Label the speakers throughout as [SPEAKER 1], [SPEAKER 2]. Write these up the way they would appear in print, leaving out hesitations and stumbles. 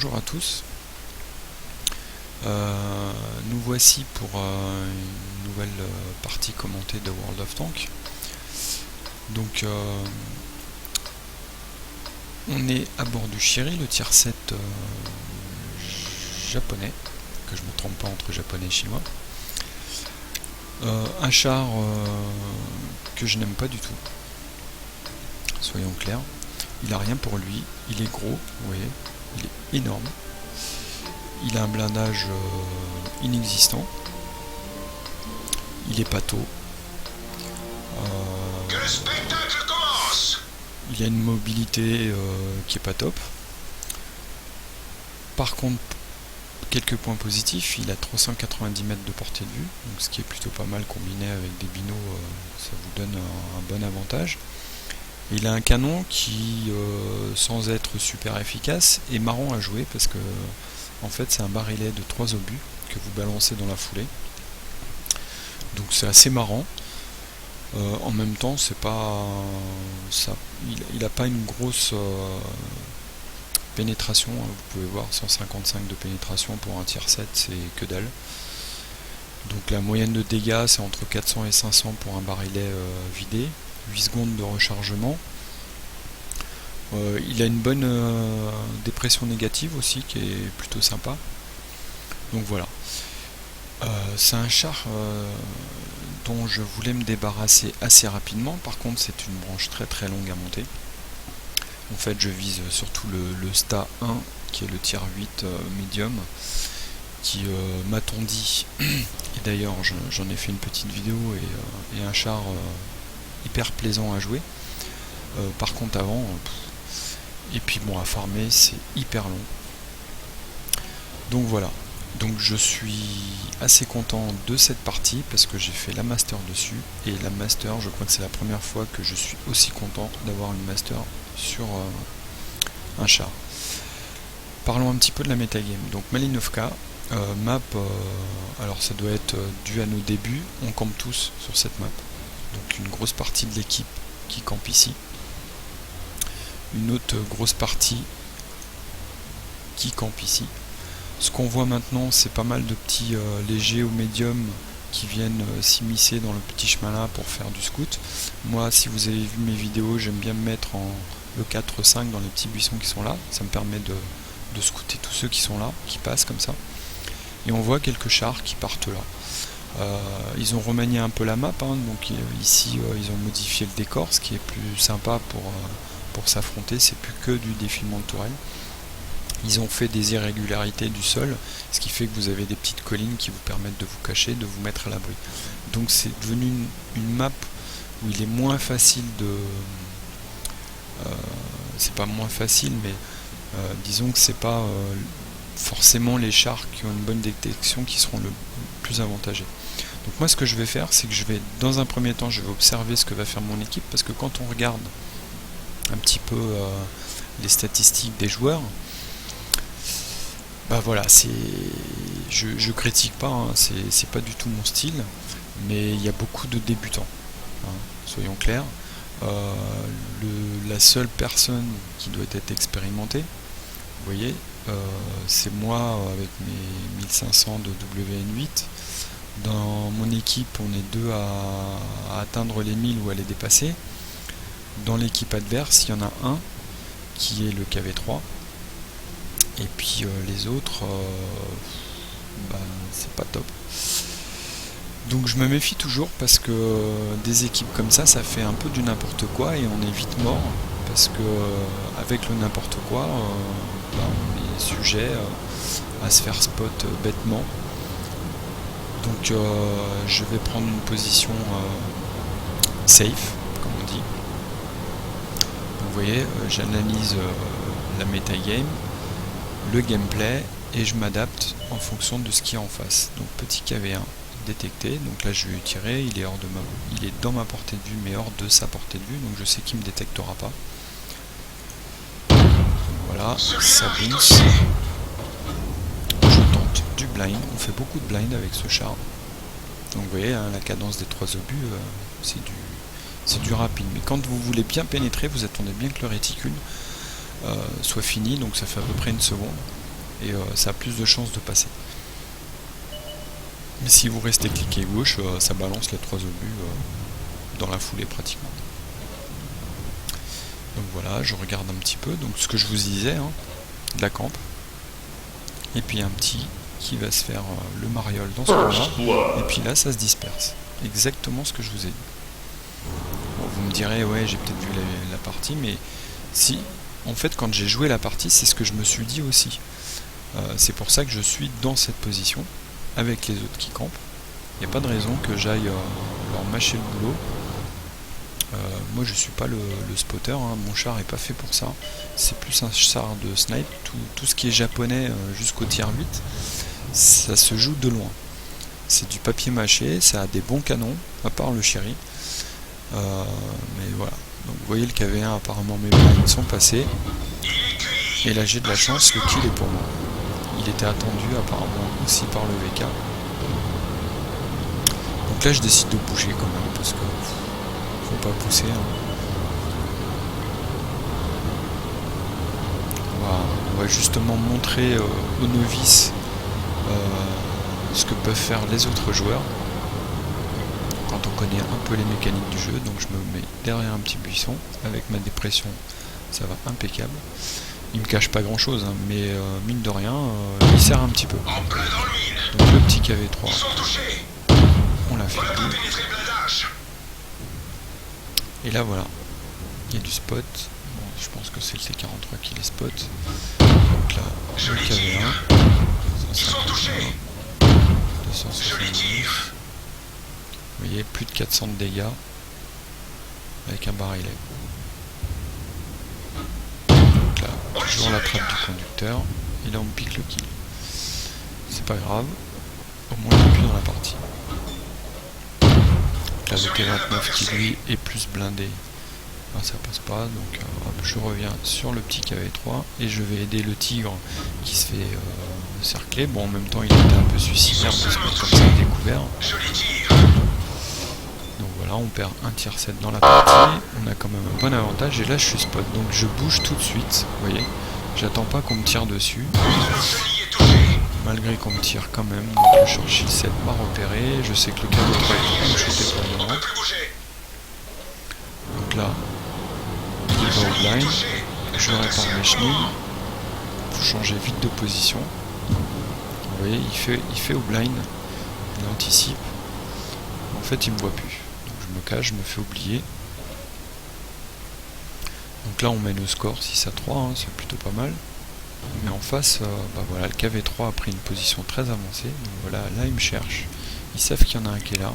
[SPEAKER 1] bonjour à tous. Nous voici pour une nouvelle partie commentée de World of Tanks. Donc on est à bord du Shiri, le tier 7 japonais, que je ne me trompe pas entre japonais et chinois. Un char que je n'aime pas du tout, soyons clairs. Il a rien pour lui, il est gros, vous voyez, il est énorme. Il a un blindage inexistant. Il est pâteau.
[SPEAKER 2] Que le spectacle commence.
[SPEAKER 1] Il a une mobilité qui est pas top. Par contre, quelques points positifs, il a 390 mètres de portée de vue, donc ce qui est plutôt pas mal combiné avec des binots, ça vous donne un bon avantage. Il a un canon qui, sans être super efficace, est marrant à jouer parce que en fait c'est un barillet de 3 obus que vous balancez dans la foulée. Donc c'est assez marrant. En même temps, c'est pas ça, il n'a pas une grosse pénétration, hein. Vous pouvez voir 155 de pénétration pour un tier 7, c'est que dalle. Donc la moyenne de dégâts c'est entre 400 et 500 pour un barillet vidé, 8 secondes de rechargement. Il a une bonne dépression négative aussi qui est plutôt sympa. Donc voilà. C'est un char dont je voulais me débarrasser assez rapidement. Par contre c'est une branche très longue à monter. En fait je vise surtout le STA 1 qui est le tier 8 medium qui m'a-t-on dit, et d'ailleurs j'en ai fait une petite vidéo, et un char hyper plaisant à jouer. Par contre avant, et puis bon, à farmer c'est hyper long. Donc voilà, donc je suis assez content de cette partie parce que j'ai fait la master dessus, et la master, je crois que c'est la première fois que je suis aussi content d'avoir une master sur un char. Parlons un petit peu de la metagame. Donc Malinovka, map, alors ça doit être dû à nos débuts, on campe tous sur cette map. Donc une grosse partie de l'équipe qui campe ici. Une autre grosse partie qui campe ici. Ce qu'on voit maintenant, c'est pas mal de petits légers ou médiums qui viennent s'immiscer dans le petit chemin là pour faire du scout. Moi, si vous avez vu mes vidéos, j'aime bien me mettre en le 4-5 dans les petits buissons qui sont là. Ça me permet de scouter tous ceux qui sont là, qui passent comme ça. Et on voit quelques chars qui partent là. Ils ont remanié un peu la map, hein, donc ici ils ont modifié le décor, ce qui est plus sympa pour s'affronter, c'est plus que du défilement de tourelles. Ils ont fait des irrégularités du sol, ce qui fait que vous avez des petites collines qui vous permettent de vous cacher, de vous mettre à l'abri. Donc c'est devenu une map où il est moins facile de... c'est pas moins facile, mais disons que c'est pas forcément les chars qui ont une bonne détection qui seront le plus avantagés. Donc moi ce que je vais faire, c'est que je vais, dans un premier temps, je vais observer ce que va faire mon équipe, parce que quand on regarde un petit peu les statistiques des joueurs, bah voilà, je critique pas, hein, c'est pas du tout mon style, mais il y a beaucoup de débutants, hein, soyons clairs. La seule personne qui doit être expérimentée, vous voyez, c'est moi avec mes 1500 de WN8. Dans mon équipe, on est deux à atteindre les 1000 ou à les dépasser. Dans l'équipe adverse, il y en a un qui est le KV3. Et puis les autres, c'est pas top. Donc je me méfie toujours parce que des équipes comme ça fait un peu du n'importe quoi et on est vite mort. Parce que avec le n'importe quoi, on est sujet à se faire spot bêtement. Donc je vais prendre une position safe, comme on dit. Donc, vous voyez, j'analyse la metagame, le gameplay, et je m'adapte en fonction de ce qu'il y a en face. Donc petit KV1 détecté, donc là je vais tirer, il est dans ma portée de vue mais hors de sa portée de vue, donc je sais qu'il ne me détectera pas. Voilà, ça bounce. Je tente du blind, on fait beaucoup de blind avec ce char. Donc vous voyez, hein, la cadence des 3 obus, c'est du rapide. Mais quand vous voulez bien pénétrer, vous attendez bien que le réticule soit fini, donc ça fait à peu près une seconde. et ça a plus de chances de passer. Mais si vous restez cliqué gauche, ça balance les 3 obus dans la foulée pratiquement. Donc voilà, je regarde un petit peu, donc ce que je vous disais, hein, de la camp. Et puis un petit qui va se faire le mariole dans ce coin-là, et puis là ça se disperse. Exactement ce que je vous ai dit. Bon, vous me direz, ouais, j'ai peut-être vu la partie, mais si, en fait, quand j'ai joué la partie, c'est ce que je me suis dit aussi. C'est pour ça que je suis dans cette position, avec les autres qui campent. Il n'y a pas de raison que j'aille leur mâcher le boulot. Moi je suis pas le spotter, hein. Mon char est pas fait pour ça, c'est plus un char de snipe, tout ce qui est japonais jusqu'au tier 8, ça se joue de loin. C'est du papier mâché, ça a des bons canons, à part le chéri. Mais voilà, donc vous voyez le KV1, apparemment mes blinds sont passés, et là j'ai de la chance, le kill est pour moi. Il était attendu apparemment aussi par le VK. Donc là je décide de bouger quand même, parce que pas pousser, hein. On va justement montrer aux novices ce que peuvent faire les autres joueurs quand on connaît un peu les mécaniques du jeu. Donc je me mets derrière un petit buisson avec ma dépression, ça va impeccable. Il me cache pas grand chose, hein, mais mine de rien il sert un petit peu. Donc le petit KV3 on l'a fait. Et là voilà, il y a du spot. Bon, je pense que c'est le T43 qui les spot. Donc là, le KV1, 151, 270. Vous voyez, plus de 400 de dégâts avec un barillet. Donc là, toujours la trappe du conducteur. Et là, on me pique le kill. C'est pas grave, au moins il n'est plus dans la partie. Là, le T29 qui lui est plus blindé, ah, ça passe pas, donc hop, je reviens sur le petit KV3 et je vais aider le tigre qui se fait cercler. Bon, en même temps il était un peu suicidaire parce que comme ça découvert. Donc voilà, on perd un tier 7 dans la partie, on a quand même un bon avantage et là je suis spot, donc je bouge tout de suite, vous voyez, j'attends pas qu'on me tire dessus. Malgré qu'on me tire quand même, donc le Churchill 7 m'a repéré, je sais que le KV3 est shooté pour le moment. Donc là, il va au blind, je répare mes chenilles, il faut changer vite de position. Vous voyez, il fait au blind, il anticipe, en fait il me voit plus. Donc je me cache, je me fais oublier. Donc là on mène au score 6 à 3, hein, c'est plutôt pas mal. Mais en face, bah voilà, le KV3 a pris une position très avancée. Donc voilà, là ils me cherchent. Ils savent qu'il y en a un qui est là.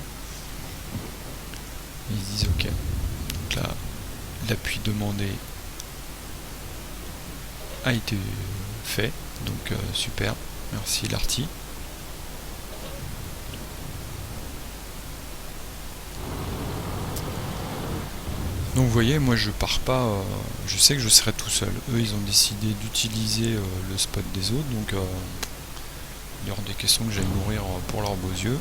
[SPEAKER 1] Ils se disent ok. Donc là, l'appui demandé a été fait. Donc super. Merci l'Arty. Donc vous voyez, moi je pars pas, je sais que je serai tout seul. Eux ils ont décidé d'utiliser le spot des autres, donc il y aura des questions que j'aille mourir pour leurs beaux yeux.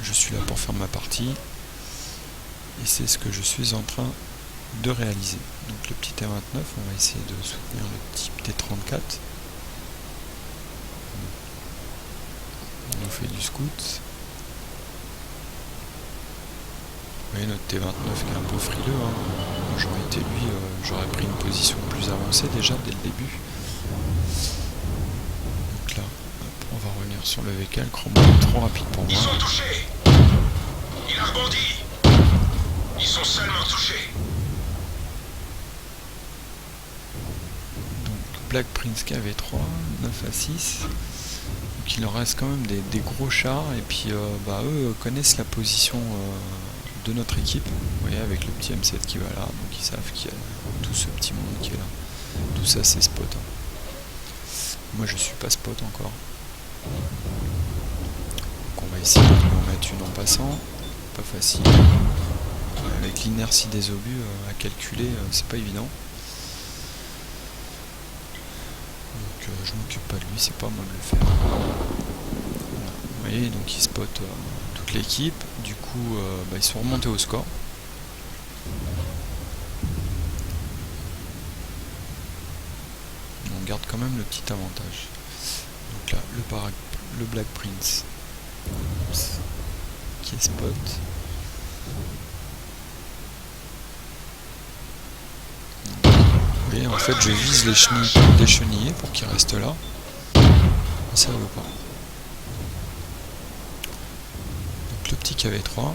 [SPEAKER 1] Je suis là pour faire ma partie, et c'est ce que je suis en train de réaliser. Donc le petit T29, on va essayer de soutenir le type T34. On nous fait du scout. Vous voyez notre T29 qui est un peu frileux, hein. Moi j'aurais été lui, j'aurais pris une position plus avancée déjà dès le début. Donc là, hop, on va revenir sur le VK, le chromo est trop rapide pour moi.
[SPEAKER 2] Ils sont touchés. Il a rebondi. Ils sont seulement touchés.
[SPEAKER 1] Donc Black Prince KV3, 9 à 6. Donc il leur reste quand même des gros chars, et puis bah, eux connaissent la position de notre équipe, vous voyez, avec le petit M7 qui va là, donc ils savent qu'il y a tout ce petit monde qui est là. Tout ça c'est spot, hein. Moi je suis pas spot encore. Donc on va essayer de en mettre une en passant, pas facile. Avec l'inertie des obus à calculer, c'est pas évident. Donc je m'occupe pas de lui, c'est pas à moi de le faire. Voilà. Vous voyez, donc il spot toute l'équipe, du coup bah, ils sont remontés au score. Donc garde quand même le petit avantage. Donc là, le Black Prince qui est spot. Vous voyez, en fait, je vise les chenillés pour qu'ils restent là. Et ça veut pas. Donc le petit KV3.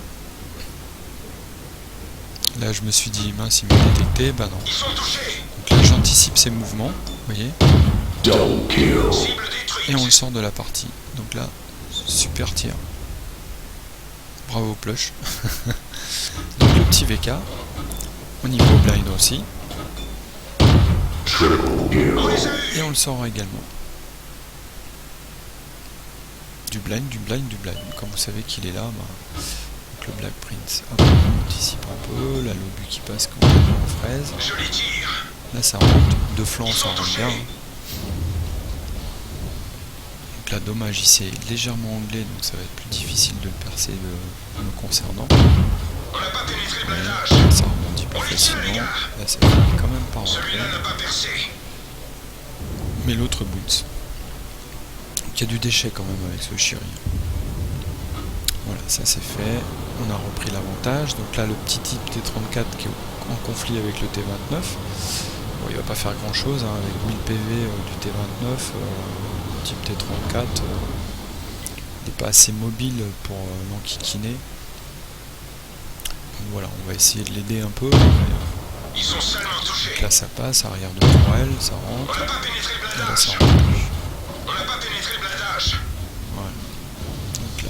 [SPEAKER 1] Là, je me suis dit, mince, il m'a détecté. Bah non. Donc là, j'anticipe ses mouvements. Vous voyez. Et on le sort de la partie. Donc là, super tir. Bravo Plush. Donc le petit VK. Au niveau blind aussi. Et on le sort également. Du blind, du blind, du blind. Comme vous savez qu'il est là, bah, donc le Black Prince. Hop, on anticipe un peu. Là, l'obus qui passe complètement en fraise. Là, ça rentre. De flanc, ça rentre bien. Donc là, dommage, il s'est légèrement anglais, donc ça va être plus difficile de le percer me concernant. Ouais, ça rebondit plus facilement. Là, ça finit quand même par rentrer. Mais l'autre boot. Il y a du déchet quand même avec ce Shiri. Voilà, ça c'est fait. On a repris l'avantage. Donc là, le petit type T34 qui est en conflit avec le T29. Bon, il va pas faire grand chose hein, avec 1000 PV du T29. Le type T34 n'est pas assez mobile pour l'enquiquiner. Donc voilà, on va essayer de l'aider un peu.
[SPEAKER 2] Ils sont seulement touchés.
[SPEAKER 1] Donc là, ça passe, arrière de tourelle, ça rentre. Et là, ça rentre plus.
[SPEAKER 2] On n'a pas pénétré le blindage.
[SPEAKER 1] Voilà. Donc là,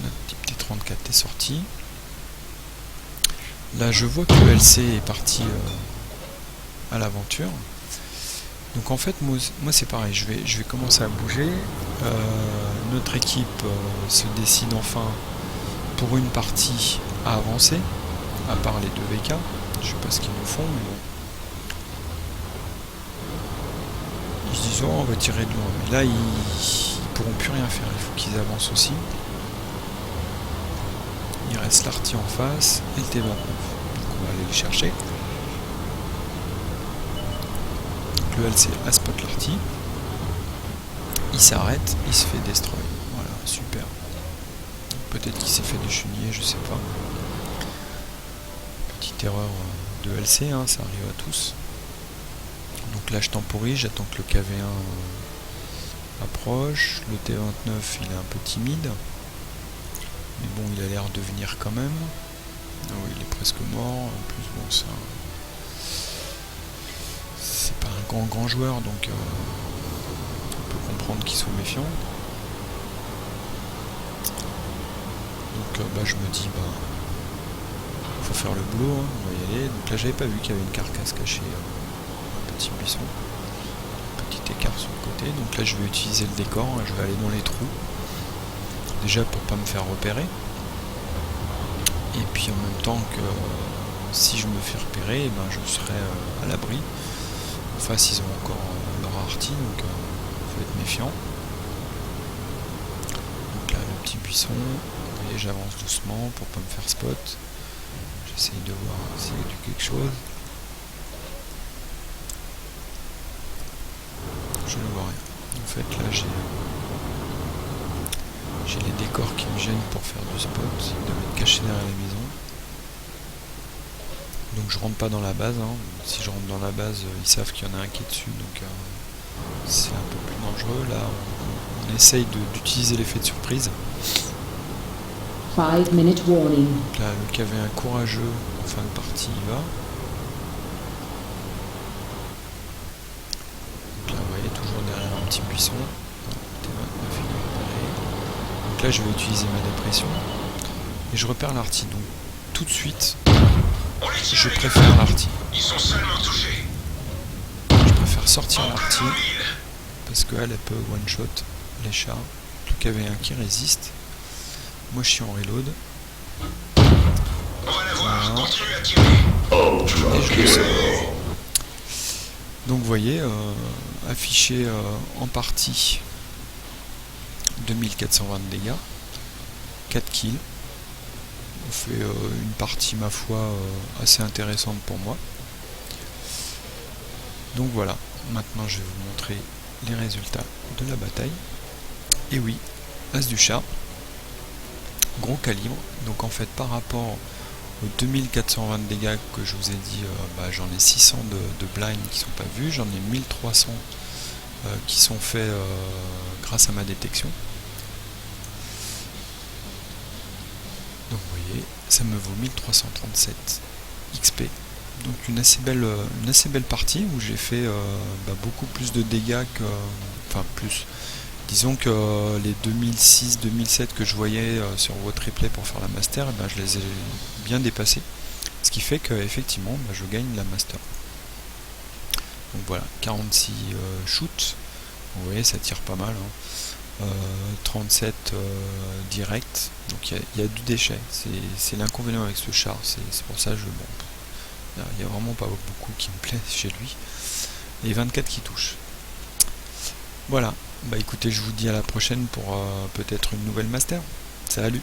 [SPEAKER 1] notre type T34 est sorti. Là, je vois que le LC est parti à l'aventure. Donc en fait, moi c'est pareil, je vais commencer à bouger. Notre équipe se décide enfin pour une partie à avancer, à part les deux VK. Je sais pas ce qu'ils nous font, mais bon. Ils se disent, oh, on va tirer de loin. Mais là, ils pourront plus rien faire, il faut qu'ils avancent aussi. Il reste l'Arty en face et le T29. Donc on va aller le chercher. Donc le LC a spot l'Arty. Il s'arrête, il se fait destroy. Voilà, super. Peut-être qu'il s'est fait décheniller, je sais pas. Petite erreur de LC, hein, ça arrive à tous. Donc là je temporise, j'attends que le KV1 approche. Le T29 il est un peu timide. Mais bon, il a l'air de venir quand même. Ah oui, il est presque mort. En plus, bon, c'est pas un grand joueur, donc on peut comprendre qu'il soit méfiant. Donc bah, je me dis, bah, faut faire le boulot, hein, on va y aller. Donc là, j'avais pas vu qu'il y avait une carcasse cachée, un petit buisson, un petit écart sur le côté. Donc là, je vais utiliser le décor, hein, je vais aller dans les trous. Déjà pour pas me faire repérer. Et puis en même temps que si je me fais repérer, eh ben, je serai à l'abri. En face, ils ont encore leur arty, donc faut être méfiant. Donc là, le petit buisson. Vous voyez, j'avance doucement pour pas me faire spot. J'essaye de voir s'il y a du quelque chose. Je ne vois rien. En fait, là, j'ai les décors qui me gênent pour faire du spot. Ils doivent être cachés derrière la maison. Donc je rentre pas dans la base. Hein. Si je rentre dans la base, ils savent qu'il y en a un qui est dessus. Donc c'est un peu plus dangereux. Là, on essaye d'utiliser l'effet de surprise.
[SPEAKER 3] 5 minute warning.
[SPEAKER 1] Donc là, le KV1 courageux en fin de partie, il va. Donc là, vous voyez, toujours derrière un petit buisson. Donc là, je vais utiliser ma dépression. Et je repère l'arty. Donc tout de suite, je préfère l'arty.
[SPEAKER 2] Ils sont seulement touchés.
[SPEAKER 1] Je préfère sortir l'arty. Parce qu'elle peut one-shot les chars. Le KV1 qui résiste. Moi je suis en reload.
[SPEAKER 2] On va la voir, continue à tirer.
[SPEAKER 1] Et je le sors. Donc vous voyez, affiché en partie 2420 de dégâts, 4 kills. On fait une partie ma foi assez intéressante pour moi. Donc voilà, maintenant je vais vous montrer les résultats de la bataille. Et oui, as du chat, gros calibre, donc en fait par rapport aux 2420 de dégâts que je vous ai dit, j'en ai 600 de blind qui sont pas vus, j'en ai 1300 qui sont faits grâce à ma détection. Donc vous voyez, ça me vaut 1337 XP. Donc une assez belle partie où j'ai fait beaucoup plus de dégâts que... Enfin plus... Disons que les 2006-2007 que je voyais sur votre replay pour faire la master, je les ai bien dépassés. Ce qui fait qu'effectivement, je gagne la master. Donc voilà, 46 shoots. Vous voyez, ça tire pas mal. 37 direct. Donc il y a du déchet. C'est l'inconvénient avec ce char. C'est pour ça que il n'y a vraiment pas beaucoup qui me plaît chez lui. Et 24 qui touchent. Voilà. Écoutez, je vous dis à la prochaine pour peut-être une nouvelle master. Salut!